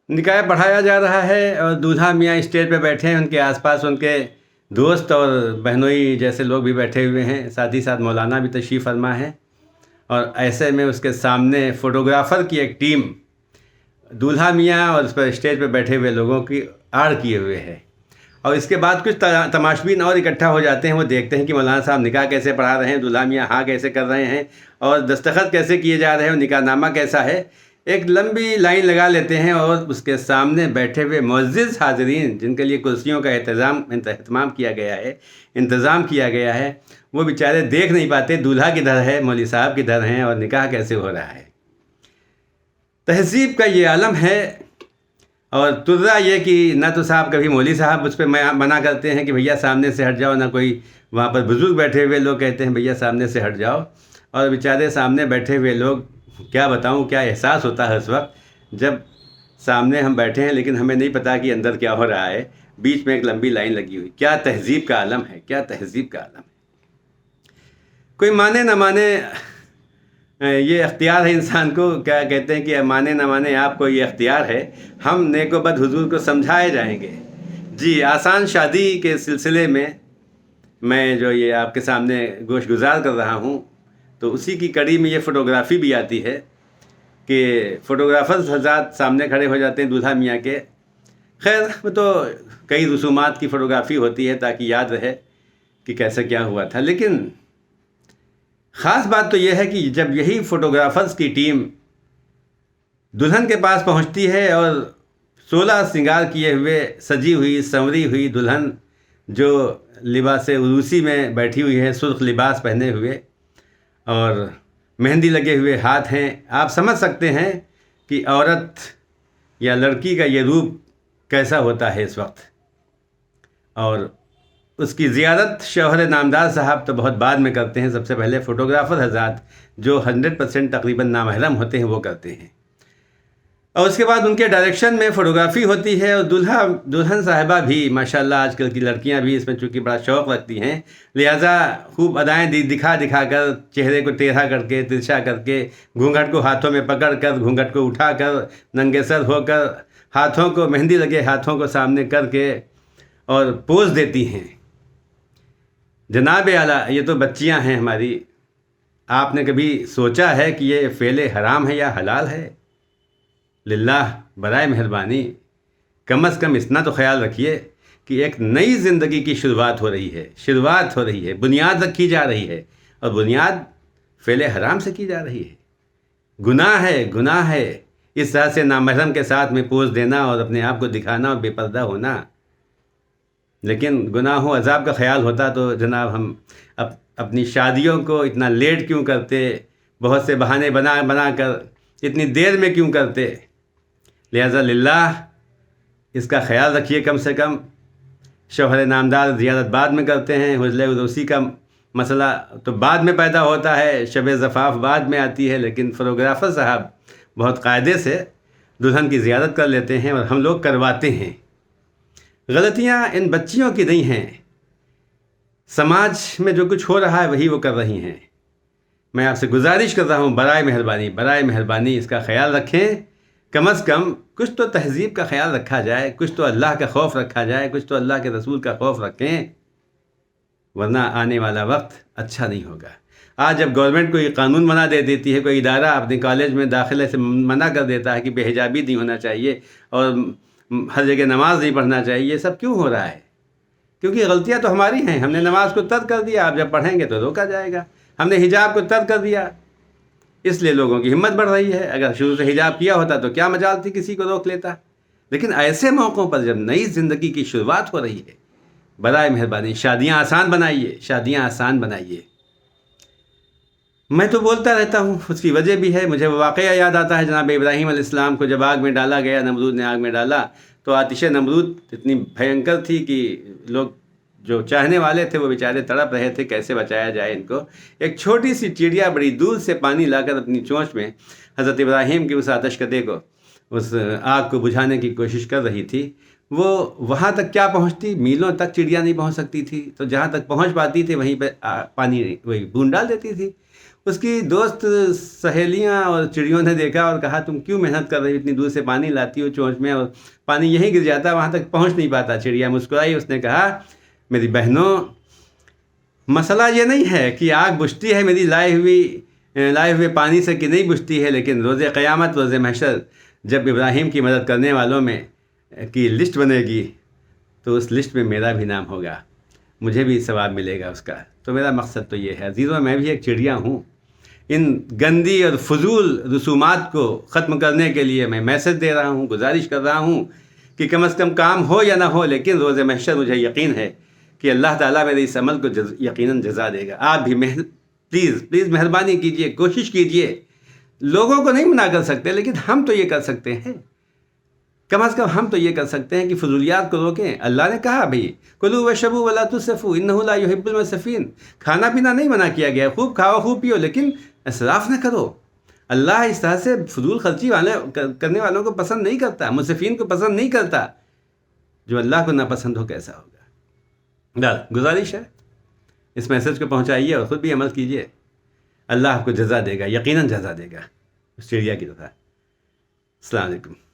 نکاح پڑھایا جا رہا ہے اور دولہا میاں اسٹیج پہ بیٹھے ہیں، ان کے آس پاس ان کے دوست اور بہنوئی جیسے لوگ بھی بیٹھے ہوئے ہیں، ساتھ ہی ساتھ مولانا بھی تشریف فرما ہے، اور ایسے میں اس کے سامنے فوٹوگرافر کی ایک ٹیم دولہا میاں اور اس پر اسٹیج پہ بیٹھے ہوئے لوگوں کی آڑ کیے ہوئے ہے۔ اور اس کے بعد کچھ تماشبین اور اکٹھا ہو جاتے ہیں، وہ دیکھتے ہیں کہ مولانا صاحب نکاح کیسے پڑھا رہے ہیں، دولہا میاں ہاں کیسے کر رہے ہیں، اور دستخط کیسے کیے جا رہے ہیں، اور نکاح نامہ کیسا ہے۔ ایک لمبی لائن لگا لیتے ہیں اور اس کے سامنے بیٹھے ہوئے معزز حاضرین جن کے لیے کرسیوں کا اہتمام کیا گیا ہے، انتظام کیا گیا ہے، وہ بیچارے دیکھ نہیں پاتے دولہا کدھر ہے، مولوی صاحب کدھر ہیں، اور نکاح کیسے ہو رہا ہے۔ تہذیب کا یہ عالم ہے، اور ترا یہ کہ نہ تو صاحب کبھی مولوی صاحب اس پہ منع کرتے ہیں کہ بھیا سامنے سے ہٹ جاؤ، نہ کوئی وہاں پر بزرگ بیٹھے ہوئے لوگ کہتے ہیں بھیا سامنے سے ہٹ جاؤ، اور بیچارے سامنے بیٹھے ہوئے لوگ، کیا بتاؤں کیا احساس ہوتا ہے اس وقت جب سامنے ہم بیٹھے ہیں لیکن ہمیں نہیں پتا کہ اندر کیا ہو رہا ہے، بیچ میں ایک لمبی لائن لگی ہوئی۔ کیا تہذیب کا عالم ہے، کیا تہذیب کا عالم ہے۔ کوئی مانے نہ مانے، یہ اختیار ہے انسان کو، کیا کہتے ہیں کہ مانے نہ مانے آپ کو یہ اختیار ہے، ہم نیک و بد حضور کو سمجھائے جائیں گے۔ جی، آسان شادی کے سلسلے میں میں جو یہ آپ کے سامنے گوش گزار کر رہا ہوں، تو اسی کی کڑی میں یہ فوٹوگرافی بھی آتی ہے کہ فوٹوگرافرز حضرات سامنے کھڑے ہو جاتے ہیں دولہا میاں کے۔ خیر وہ تو کئی رسومات کی فوٹوگرافی ہوتی ہے تاکہ یاد رہے کہ کیسے کیا ہوا تھا، لیکن خاص بات تو یہ ہے کہ جب یہی فوٹوگرافرز کی ٹیم دلہن کے پاس پہنچتی ہے اور 16 سنگار کیے ہوئے سجی ہوئی سنوری ہوئی دلہن جو لباس عروسی میں بیٹھی ہوئی ہے، سرخ لباس پہنے ہوئے اور مہندی لگے ہوئے ہاتھ ہیں، آپ سمجھ سکتے ہیں کہ عورت یا لڑکی کا یہ روپ کیسا ہوتا ہے اس وقت۔ اور اس کی زیارت شوہر نامدار صاحب تو بہت بعد میں کرتے ہیں، سب سے پہلے فوٹوگرافر حضرات جو 100% تقریباً نامحرم ہوتے ہیں وہ کرتے ہیں، اور اس کے بعد ان کے ڈائریکشن میں فوٹوگرافی ہوتی ہے، اور دلہن صاحبہ بھی ماشاءاللہ آج کل کی لڑکیاں بھی اس میں چونکہ بڑا شوق رکھتی ہیں، لہٰذا خوب ادائیں دکھا کر، چہرے کو ٹیڑھا کر کے، ترچھا کر کے، گھونگھٹ کو ہاتھوں میں پکڑ کر، گھونگھٹ کو اٹھا کر، ننگے سر ہو کر، ہاتھوں کو مہندی لگے ہاتھوں کو سامنے کر کے اور پوز دیتی ہیں۔ جناب اعلیٰ، یہ تو بچیاں ہیں ہماری، آپ نے کبھی سوچا ہے کہ یہ فعل حرام ہے یا حلال ہے؟ للہ، برائے مہربانی کم از کم اتنا تو خیال رکھیے کہ ایک نئی زندگی کی شروعات ہو رہی ہے، بنیاد رکھی جا رہی ہے، اور بنیاد فعل حرام سے کی جا رہی ہے۔ گناہ ہے اس طرح سے نامحرم کے ساتھ میں پوز دینا اور اپنے آپ کو دکھانا اور بے پردہ ہونا۔ لیکن گناہ و عذاب کا خیال ہوتا تو جناب ہم اپنی شادیوں کو اتنا لیٹ کیوں کرتے، بہت سے بہانے بنا کر اتنی دیر میں کیوں کرتے؟ لہذا للہ اس کا خیال رکھیے، کم سے کم شوہر نامدار زیارت بعد میں کرتے ہیں، حجلہ عروسی کا مسئلہ تو بعد میں پیدا ہوتا ہے، شب زفاف بعد میں آتی ہے، لیکن فوٹوگرافر صاحب بہت قاعدے سے دلہن کی زیارت کر لیتے ہیں اور ہم لوگ کرواتے ہیں۔ غلطیاں ان بچیوں کی نہیں ہیں، سماج میں جو کچھ ہو رہا ہے وہی وہ کر رہی ہیں۔ میں آپ سے گزارش کر رہا ہوں، برائے مہربانی اس کا خیال رکھیں، کم از کم کچھ تو تہذیب کا خیال رکھا جائے، کچھ تو اللہ کا خوف رکھا جائے، کچھ تو اللہ کے رسول کا خوف رکھیں، ورنہ آنے والا وقت اچھا نہیں ہوگا۔ آج جب گورنمنٹ کوئی قانون بنا دے دیتی ہے، کوئی ادارہ اپنے کالج میں داخلے سے منع کر دیتا ہے کہ بے حجابی نہیں ہونا چاہیے اور ہر جگہ نماز نہیں پڑھنا چاہیے، یہ سب کیوں ہو رہا ہے؟ کیونکہ غلطیاں تو ہماری ہیں، ہم نے نماز کو ترک کر دیا، آپ جب پڑھیں گے تو روکا جائے گا۔ ہم نے حجاب کو ترک کر دیا، اس لیے لوگوں کی ہمت بڑھ رہی ہے۔ اگر شروع سے حجاب کیا ہوتا تو کیا مجال تھی کسی کو روک لیتا؟ لیکن ایسے موقعوں پر جب نئی زندگی کی شروعات ہو رہی ہے، برائے مہربانی شادیاں آسان بنائیے۔ میں تو بولتا رہتا ہوں، اس کی وجہ بھی ہے، مجھے وہ واقعہ یاد آتا ہے جناب ابراہیم علیہ السلام کو جب آگ میں ڈالا گیا، نمرود نے آگ میں ڈالا تو آتش نمرود اتنی بھینکر تھی کہ لوگ جو چاہنے والے تھے وہ بیچارے تڑپ رہے تھے، کیسے بچایا جائے ان کو۔ ایک چھوٹی سی چڑیا بڑی دور سے پانی لا کر اپنی چونچ میں حضرت ابراہیم کی اس آتش کدے کو، اس آگ کو بجھانے کی کوشش کر رہی تھی۔ وہ وہاں تک کیا پہنچتی؟ میلوں تک چڑیا نہیں پہنچ سکتی تھی، تو جہاں تک پہنچ پاتی تھی وہیں پہ پانی وہی بوند ڈال دیتی تھی۔ اس کی دوست سہیلیاں اور چڑیوں نے دیکھا اور کہا تم کیوں محنت کر رہی ہو، اتنی دور سے پانی لاتی ہو چونچ میں اور پانی یہیں گر جاتا، وہاں تک پہنچ نہیں پاتا۔ چڑیا مسکرائی، اس نے کہا میری بہنوں، مسئلہ یہ نہیں ہے کہ آگ بجھتی ہے میری لائے ہوئے پانی سے کہ نہیں بجھتی ہے، لیکن روز قیامت، روز محشر، جب ابراہیم کی مدد کرنے والوں میں کی لسٹ بنے گی تو اس لسٹ میں میرا بھی نام ہوگا، مجھے بھی ثواب ملے گا اس کا۔ تو میرا مقصد تو یہ ہے عزیزوں، میں بھی ایک چڑیا ہوں۔ ان گندی اور فضول رسومات کو ختم کرنے کے لیے میں میسج دے رہا ہوں، گزارش کر رہا ہوں کہ کم از کم کام ہو یا نہ ہو، لیکن روز محشر مجھے یقین ہے کہ اللہ تعالیٰ میرے اس عمل کو یقیناً جزا دے گا۔ آپ بھی پلیز مہربانی کیجئے، کوشش کیجئے۔ لوگوں کو نہیں منع کر سکتے، لیکن ہم تو یہ کر سکتے ہیں، کم از کم ہم تو یہ کر سکتے ہیں کہ فضولیات کو روکیں۔ اللہ نے کہا بھئی کلوا واشربوا ولا تسرفوا انہ لا یحب المسرفین، کھانا پینا نہیں منع کیا گیا، خوب کھاؤ خوب پیو، لیکن اسراف نہ کرو۔ اللہ اس طرح سے فضول خرچی کرنے والوں کو پسند نہیں کرتا، مسرفین کو پسند نہیں کرتا۔ جو اللہ کو ناپسند ہو کیسا ہوگا؟ گزارش ہے اس میسج کو پہنچائیے اور خود بھی عمل کیجیے، اللہ آپ کو جزا دے گا، یقیناً جزا دے گا اس چڑیا کی طرح۔ السلام علیکم۔